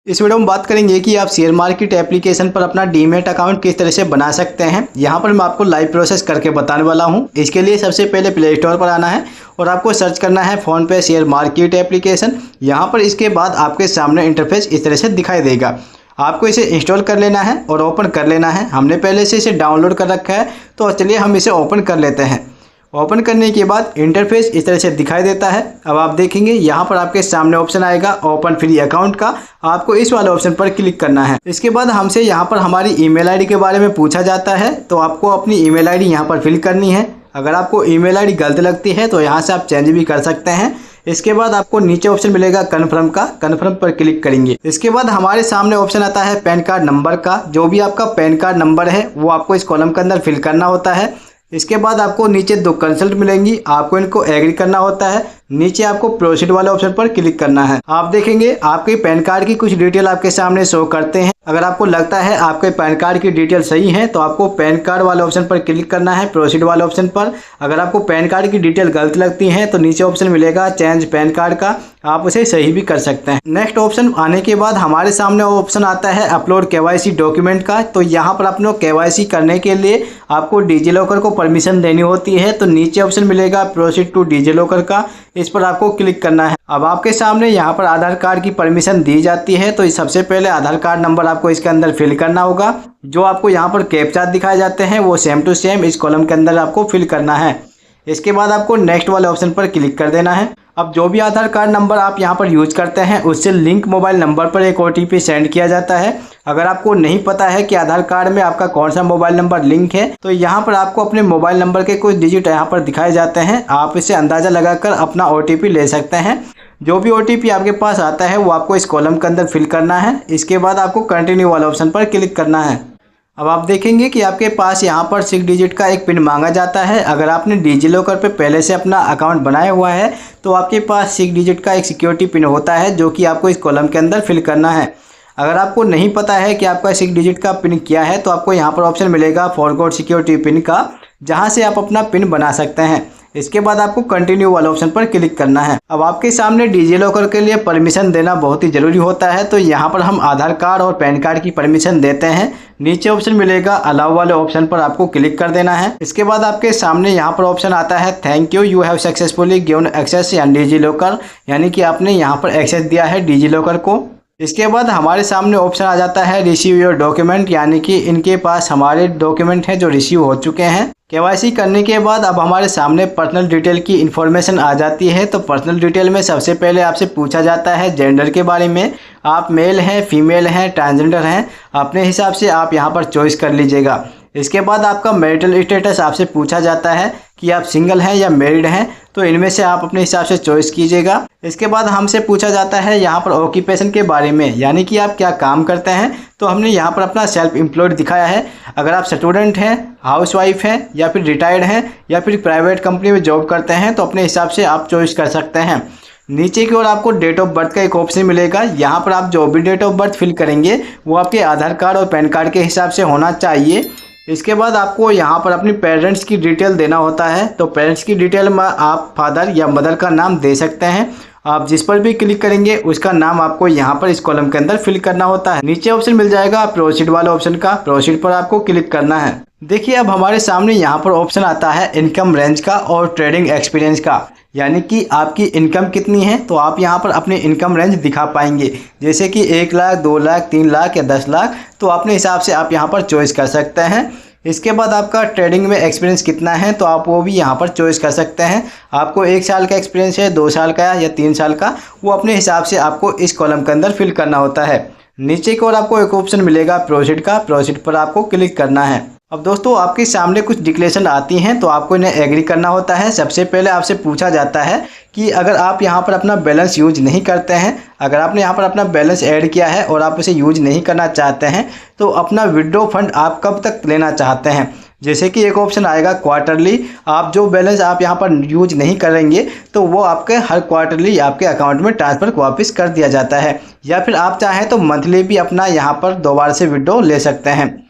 इस वीडियो में बात करेंगे कि आप शेयर मार्केट एप्लीकेशन पर अपना डीमैट अकाउंट किस तरह से बना सकते हैं। यहाँ पर मैं आपको लाइव प्रोसेस करके बताने वाला हूँ। इसके लिए सबसे पहले प्ले स्टोर पर आना है और आपको सर्च करना है फ़ोन पे शेयर मार्केट एप्लीकेशन। यहाँ पर इसके बाद आपके सामने इंटरफेस इस तरह से दिखाई देगा। आपको इसे इंस्टॉल कर लेना है और ओपन कर लेना है। हमने पहले से इसे डाउनलोड कर रखा है, तो चलिए हम इसे ओपन कर लेते हैं। ओपन करने के बाद इंटरफेस इस तरह से दिखाई देता है। अब आप देखेंगे यहाँ पर आपके सामने ऑप्शन आएगा ओपन फ्री अकाउंट का। आपको इस वाले ऑप्शन पर क्लिक करना है। इसके बाद हमसे यहाँ पर हमारी ईमेल आईडी के बारे में पूछा जाता है, तो आपको अपनी ईमेल आईडी यहाँ पर फिल करनी है। अगर आपको ईमेल आईडी गलत लगती है तो यहाँ से आप चेंज भी कर सकते हैं। इसके बाद आपको नीचे ऑप्शन मिलेगा कन्फर्म का, कन्फर्म पर क्लिक करेंगे। इसके बाद हमारे सामने ऑप्शन आता है पैन कार्ड नंबर का। जो भी आपका पैन कार्ड नंबर है वो आपको इस कॉलम के अंदर फिल करना होता है। इसके बाद आपको नीचे दो कंसल्ट मिलेंगी, आपको इनको एग्री करना होता है। नीचे आपको प्रोसीड वाले ऑप्शन पर क्लिक करना है। आप देखेंगे आपके पैन कार्ड की कुछ डिटेल आपके सामने शो करते हैं। अगर आपको लगता है आपके पैन कार्ड की डिटेल सही है तो आपको पैन कार्ड वाले ऑप्शन पर क्लिक करना है, प्रोसीड वाले ऑप्शन पर। अगर आपको पैन कार्ड की डिटेल गलत लगती है तो नीचे ऑप्शन मिलेगा चेंज पैन कार्ड का, आप उसे सही भी कर सकते हैं। नेक्स्ट ऑप्शन आने के बाद हमारे सामने ऑप्शन आता है अपलोड केवाईसी डॉक्यूमेंट का। तो यहाँ पर अपने केवाईसी करने के लिए आपको डिजिलॉकर को परमिशन देनी होती है। तो नीचे ऑप्शन मिलेगा प्रोसीड टू डिजिलॉकर का, इस पर आपको क्लिक करना है। अब आपके सामने यहाँ पर आधार कार्ड की परमिशन दी जाती है। तो सबसे पहले आधार कार्ड नंबर आपको इसके अंदर फिल करना होगा। जो आपको यहाँ पर कैप्चा दिखाए जाते हैं वो सेम टू सेम इस कॉलम के अंदर आपको फिल करना है। इसके बाद आपको नेक्स्ट वाले ऑप्शन पर क्लिक कर देना है। अब जो भी आधार कार्ड नंबर आप यहाँ पर यूज करते हैं उससे लिंक मोबाइल नंबर पर एक OTP सेंड किया जाता है। अगर आपको नहीं पता है कि आधार कार्ड में आपका कौन सा मोबाइल नंबर लिंक है तो यहाँ पर आपको अपने मोबाइल नंबर के कुछ डिजिट यहाँ पर दिखाए जाते हैं। आप इससे अंदाज़ा लगाकर अपना OTP ले सकते हैं। जो भी OTP आपके पास आता है वो आपको इस कॉलम के अंदर फिल करना है। इसके बाद आपको कंटिन्यू वाले ऑप्शन पर क्लिक करना है। अब आप देखेंगे कि आपके पास यहाँ पर 6 डिजिट का एक पिन मांगा जाता है। अगर आपने डिजिलॉकर पे पहले से अपना अकाउंट बनाया हुआ है तो आपके पास 6 डिजिट का एक सिक्योरिटी पिन होता है जो कि आपको इस कॉलम के अंदर फिल करना है। अगर आपको नहीं पता है कि आपका 6 डिजिट का पिन क्या है तो आपको यहाँ पर ऑप्शन मिलेगा फॉरगॉट सिक्योरिटी पिन का, जहाँ से आप अपना पिन बना सकते हैं। इसके बाद आपको कंटिन्यू वाले ऑप्शन पर क्लिक करना है। अब आपके सामने डिजिलॉकर के लिए परमिशन देना बहुत ही जरूरी होता है। तो यहाँ पर हम आधार कार्ड और पैन कार्ड की परमिशन देते हैं। नीचे ऑप्शन मिलेगा अलाउ वाले ऑप्शन पर आपको क्लिक कर देना है। इसके बाद आपके सामने यहाँ पर ऑप्शन आता है thank you have successfully given access DigiLocker, यानी कि आपने यहाँ पर एक्सेस दिया है डिजिलॉकर को। इसके बाद हमारे सामने ऑप्शन आ जाता है रिसीव योर डॉक्यूमेंट, यानी कि इनके पास हमारे डॉक्यूमेंट हैं जो रिसीव हो चुके हैं। केवाईसी करने के बाद अब हमारे सामने पर्सनल डिटेल की इन्फॉर्मेशन आ जाती है। तो पर्सनल डिटेल में सबसे पहले आपसे पूछा जाता है जेंडर के बारे में। आप मेल हैं, फीमेल हैं, ट्रांसजेंडर हैं, अपने हिसाब से आप यहाँ पर चॉइस कर लीजिएगा। इसके बाद आपका मैरिटल स्टेटस आपसे पूछा जाता है कि आप सिंगल हैं या मैरिड हैं, तो इनमें से आप अपने हिसाब से चॉइस कीजिएगा। इसके बाद हमसे पूछा जाता है यहाँ पर ऑक्यूपेशन के बारे में, यानी कि आप क्या काम करते हैं। तो हमने यहाँ पर अपना सेल्फ एम्प्लॉयड दिखाया है। अगर आप स्टूडेंट हैं, हाउसवाइफ हैं या फिर रिटायर्ड हैं या फिर प्राइवेट कंपनी में जॉब करते हैं तो अपने हिसाब से आप चॉइस कर सकते हैं। नीचे की ओर आपको डेट ऑफ बर्थ का एक ऑप्शन मिलेगा। यहाँ पर आप जो भी डेट ऑफ बर्थ फिल करेंगे वो आपके आधार कार्ड और पैन कार्ड के हिसाब से होना चाहिए। इसके बाद आपको यहाँ पर अपनी पेरेंट्स की डिटेल देना होता है। तो पेरेंट्स की डिटेल में आप फादर या मदर का नाम दे सकते हैं। आप जिस पर भी क्लिक करेंगे उसका नाम आपको यहाँ पर इस कॉलम के अंदर फिल करना होता है। नीचे ऑप्शन मिल जाएगा प्रोसीड वाले ऑप्शन का, प्रोसीड पर आपको क्लिक करना है। देखिए अब हमारे सामने यहाँ पर ऑप्शन आता है इनकम रेंज का और ट्रेडिंग एक्सपीरियंस का, यानी कि आपकी इनकम कितनी है। तो आप यहाँ पर अपनी इनकम रेंज दिखा पाएंगे, जैसे कि 1 लाख, 2 लाख, 3 लाख या 10 लाख। तो अपने हिसाब से आप यहाँ पर चॉइस कर सकते हैं। इसके बाद आपका ट्रेडिंग में एक्सपीरियंस कितना है तो आप वो भी यहाँ पर चॉइस कर सकते हैं। आपको 1 साल का एक्सपीरियंस है, 2 साल का या 3 साल का, वो अपने हिसाब से आपको इस कॉलम के अंदर फिल करना होता है। नीचे की ओर आपको एक ऑप्शन मिलेगा प्रोसीड का, प्रोसीड पर आपको क्लिक करना है। अब दोस्तों आपके सामने कुछ डिक्लेरेशन आती हैं तो आपको इन्हें एग्री करना होता है। सबसे पहले आपसे पूछा जाता है कि अगर आप यहाँ पर अपना बैलेंस यूज नहीं करते हैं, अगर आपने यहाँ पर अपना बैलेंस ऐड किया है और आप उसे यूज नहीं करना चाहते हैं तो अपना विड्रॉ फंड आप कब तक लेना चाहते हैं। जैसे कि एक ऑप्शन आएगा क्वार्टरली, आप जो बैलेंस आप यहाँ पर यूज नहीं करेंगे तो वो आपके हर क्वार्टरली आपके अकाउंट में ट्रांसफ़र वापस कर दिया जाता है। या फिर आप चाहें तो मंथली भी अपना यहाँ पर दोबारा से विड्रॉ ले सकते हैं।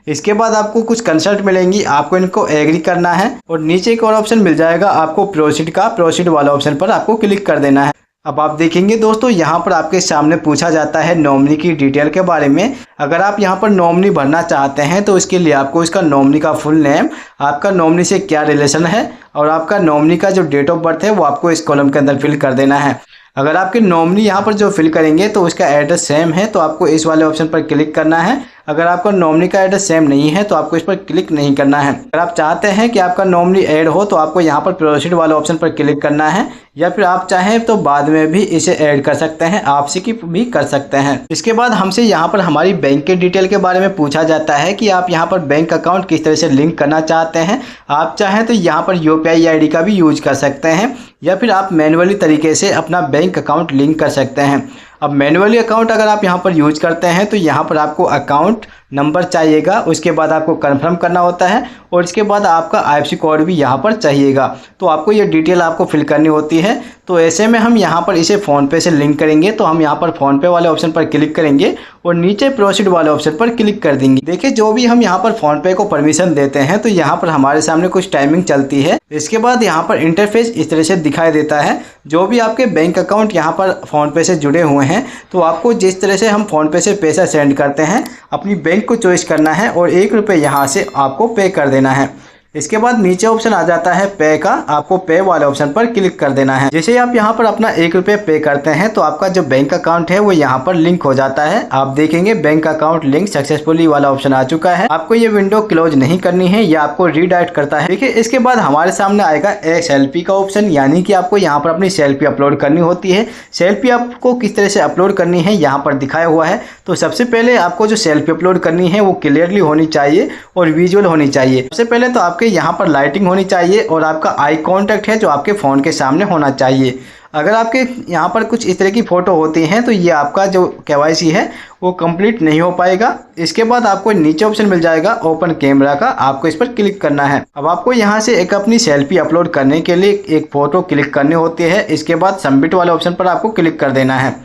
इसके बाद आपको कुछ कंसल्ट मिलेंगी, आपको इनको एग्री करना है और नीचे एक और ऑप्शन मिल जाएगा आपको प्रोसीड का, प्रोसीड वाला ऑप्शन पर आपको क्लिक कर देना है। अब आप देखेंगे दोस्तों, यहाँ पर आपके सामने पूछा जाता है नॉमिनी की डिटेल के बारे में। अगर आप यहाँ पर नॉमिनी भरना चाहते हैं तो इसके लिए आपको इसका नॉमिनी का फुल नेम, आपका नॉमिनी से क्या रिलेशन है और आपका नॉमिनी का जो डेट ऑफ बर्थ है वो आपको इस कॉलम के अंदर फिल कर देना है। अगर आपके नॉमिनी यहाँ पर जो फिल करेंगे तो उसका एड्रेस सेम है तो आपको इस वाले ऑप्शन पर क्लिक करना है। अगर आपका नॉमिनी का एड्रेस सेम नहीं है तो आपको इस पर क्लिक नहीं करना है। अगर आप चाहते हैं कि आपका नॉमिनी ऐड हो तो आपको यहाँ पर प्रोसीड वाले ऑप्शन पर क्लिक करना है, या फिर आप चाहें तो बाद में भी इसे ऐड कर सकते हैं, आप स्किप भी कर सकते हैं। इसके बाद हमसे यहाँ पर हमारी बैंक के डिटेल के बारे में पूछा जाता है कि आप यहाँ पर बैंक अकाउंट किस तरह से लिंक करना चाहते हैं। आप चाहें तो यहाँ पर UPI ID का भी यूज कर सकते हैं, या फिर आप मैनुअली तरीके से अपना बैंक अकाउंट लिंक कर सकते हैं। अब मैनुअली अकाउंट अगर आप यहाँ पर यूज करते हैं तो यहाँ पर आपको अकाउंट नंबर चाहिएगा, उसके बाद आपको कंफर्म करना होता है और इसके बाद आपका IFSC कोड भी यहाँ पर चाहिएगा। तो आपको ये डिटेल आपको फिल करनी होती है। तो ऐसे में हम यहाँ पर इसे फ़ोनपे से लिंक करेंगे, तो हम यहाँ पर फ़ोनपे वाले ऑप्शन पर क्लिक करेंगे और नीचे प्रोसीड वाले ऑप्शन पर क्लिक कर देंगे। देखिए, जो भी हम यहाँ पर फ़ोनपे को परमिशन देते हैं तो यहाँ पर हमारे सामने कुछ टाइमिंग चलती है। इसके बाद यहाँ पर इंटरफेस इस तरह से दिखाई देता है। जो भी आपके बैंक अकाउंट यहाँ पर फ़ोनपे से जुड़े हुए हैं तो आपको जिस तरह से हम फ़ोनपे से पैसा सेंड करते हैं अपनी बैंक को चॉइस करना है और 1 रुपये यहाँ से आपको पे कर देना है। इसके बाद नीचे ऑप्शन आ जाता है पे का, आपको पे वाले ऑप्शन पर क्लिक कर देना है। जैसे आप यहाँ पर अपना 1 रुपये पे करते हैं तो आपका जो बैंक अकाउंट है वो यहाँ पर लिंक हो जाता है। आप देखेंगे बैंक अकाउंट लिंक सक्सेसफुली वाला ऑप्शन आ चुका है। आपको ये विंडो क्लोज नहीं करनी है, या आपको रीडायरेक्ट करता है। देखिए, इसके बाद हमारे सामने आएगा एक सेल्फी का ऑप्शन, यानी कि आपको यहाँ पर अपनी सेल्फी अपलोड करनी होती है। सेल्फी आपको किस तरह से अपलोड करनी है यहाँ पर दिखाया हुआ है। तो सबसे पहले आपको जो सेल्फी अपलोड करनी है वो क्लियरली होनी चाहिए और विजुअल होनी चाहिए। सबसे पहले तो आपके यहाँ पर लाइटिंग होनी चाहिए और आपका आई कांटेक्ट है जो आपके फ़ोन के सामने होना चाहिए। अगर आपके यहाँ पर कुछ इस तरह की फ़ोटो होती हैं तो ये आपका जो KYC है वो कंप्लीट नहीं हो पाएगा। इसके बाद आपको नीचे ऑप्शन मिल जाएगा ओपन कैमरा का, आपको इस पर क्लिक करना है। अब आपको यहाँ से एक अपनी सेल्फी अपलोड करने के लिए एक फ़ोटो क्लिक करनी होती है। इसके बाद सबमिट वाले ऑप्शन पर आपको क्लिक कर देना है।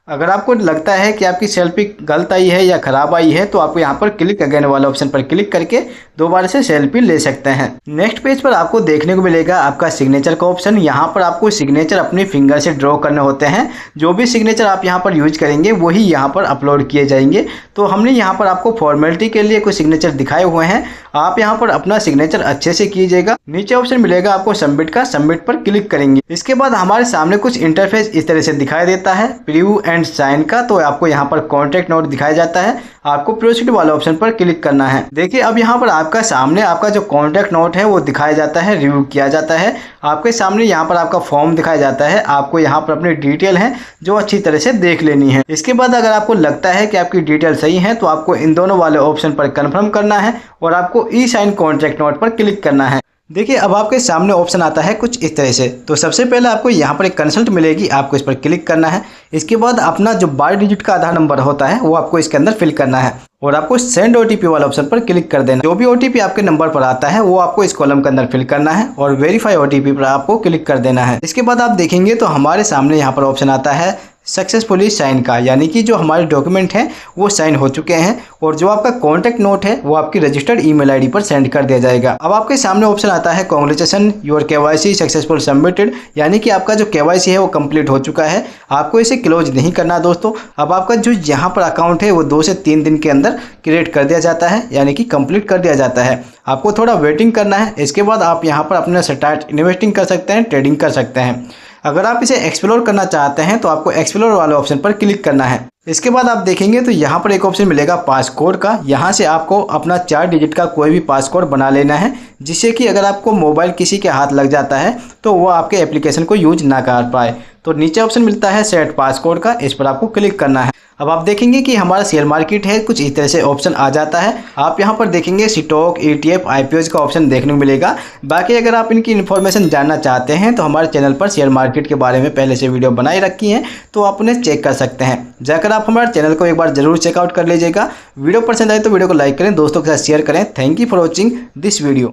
अगर आपको लगता है कि आपकी सेल्फी गलत आई है या ख़राब आई है तो आपको यहाँ पर क्लिक अगेन वाले ऑप्शन पर क्लिक करके दोबारा से सेल्फी ले सकते हैं। नेक्स्ट पेज पर आपको देखने को मिलेगा आपका सिग्नेचर का ऑप्शन। यहाँ पर आपको सिग्नेचर अपने फिंगर से ड्रॉ करने होते हैं। जो भी सिग्नेचर आप यहाँ पर यूज करेंगे वही यहाँ पर अपलोड किए जाएंगे। तो हमने यहाँ पर आपको फॉर्मेलिटी के लिए कुछ सिग्नेचर दिखाए हुए हैं, आप यहाँ पर अपना सिग्नेचर अच्छे से कीजिएगा। नीचे ऑप्शन मिलेगा आपको सबमिट का, सबमिट पर क्लिक करेंगे। इसके बाद हमारे सामने कुछ इंटरफेस इस तरह से दिखाई देता है प्रीव्यू एंड साइन का। तो आपको यहाँ पर कॉन्टैक्ट नोट दिखाया जाता है, आपको प्रोसीड वाले ऑप्शन पर क्लिक करना है। देखिए, अब यहाँ पर आपका सामने आपका जो कॉन्टैक्ट नोट है वो दिखाया जाता है, रिव्यू किया जाता है। आपके सामने यहाँ पर आपका फॉर्म दिखाया जाता है, आपको यहाँ पर अपनी डिटेल है जो अच्छी तरह से देख लेनी है। इसके बाद अगर आपको लगता है कि आपकी डिटेल सही है तो आपको इन दोनों वाले ऑप्शन पर कंफर्म करना है और आपको ई साइन कॉन्टैक्ट नोट पर क्लिक करना है। देखिए, अब आपके सामने ऑप्शन आता है कुछ इस तरह से। तो सबसे पहले आपको यहाँ पर एक कंसल्ट मिलेगी, आपको इस पर क्लिक करना है। इसके बाद अपना जो 12 डिजिट का आधार नंबर होता है वो आपको इसके अंदर फिल करना है और आपको सेंड OTP वाला ऑप्शन पर क्लिक कर देना। जो भी OTP आपके नंबर पर आता है वो आपको इस कॉलम के अंदर फिल करना है और वेरीफाई OTP पर आपको क्लिक कर देना है। इसके बाद आप देखेंगे तो हमारे सामने यहाँ पर ऑप्शन आता है सक्सेसफुली साइन का, यानी कि जो हमारे डॉक्यूमेंट हैं वो साइन हो चुके हैं और जो आपका कॉन्टैक्ट नोट है वो आपकी रजिस्टर्ड ईमेल आईडी पर सेंड कर दिया जाएगा। अब आपके सामने ऑप्शन आता है congratulation your KYC successful submitted, यानी कि आपका जो KYC है वो कंप्लीट हो चुका है। आपको इसे क्लोज नहीं करना दोस्तों। अब आपका जो यहाँ पर अकाउंट है वो 2 से 3 दिन के अंदर क्रिएट कर दिया जाता है, यानी कि कंप्लीट कर दिया जाता है। आपको थोड़ा वेटिंग करना है। इसके बाद आप यहाँ पर अपना स्टार्ट इन्वेस्टिंग कर सकते हैं, ट्रेडिंग कर सकते हैं। अगर आप इसे एक्सप्लोर करना चाहते हैं तो आपको एक्सप्लोर वाले ऑप्शन पर क्लिक करना है। इसके बाद आप देखेंगे तो यहाँ पर एक ऑप्शन मिलेगा पासकोड का। यहाँ से आपको अपना 4 डिजिट का कोई भी पासकोड बना लेना है, जिससे कि अगर आपको मोबाइल किसी के हाथ लग जाता है तो वो आपके एप्लीकेशन को यूज ना कर पाए। तो नीचे ऑप्शन मिलता है सेट पासकोड का, इस पर आपको क्लिक करना है। अब आप देखेंगे कि हमारा शेयर मार्केट है कुछ इस तरह से ऑप्शन आ जाता है। आप यहाँ पर देखेंगे स्टॉक, ETF, IPOs का ऑप्शन देखने को मिलेगा। बाकी अगर आप इनकी इन्फॉर्मेशन जानना चाहते हैं तो हमारे चैनल पर शेयर मार्केट के बारे में पहले से वीडियो बनाई रखी हैं, तो आप उन्हें चेक कर सकते हैं। जाकर आप हमारे चैनल को एक बार जरूर चेकआउट कर लीजिएगा। वीडियो पसंद आए तो वीडियो को लाइक करें, दोस्तों के साथ शेयर करें। Thank you for watching this video.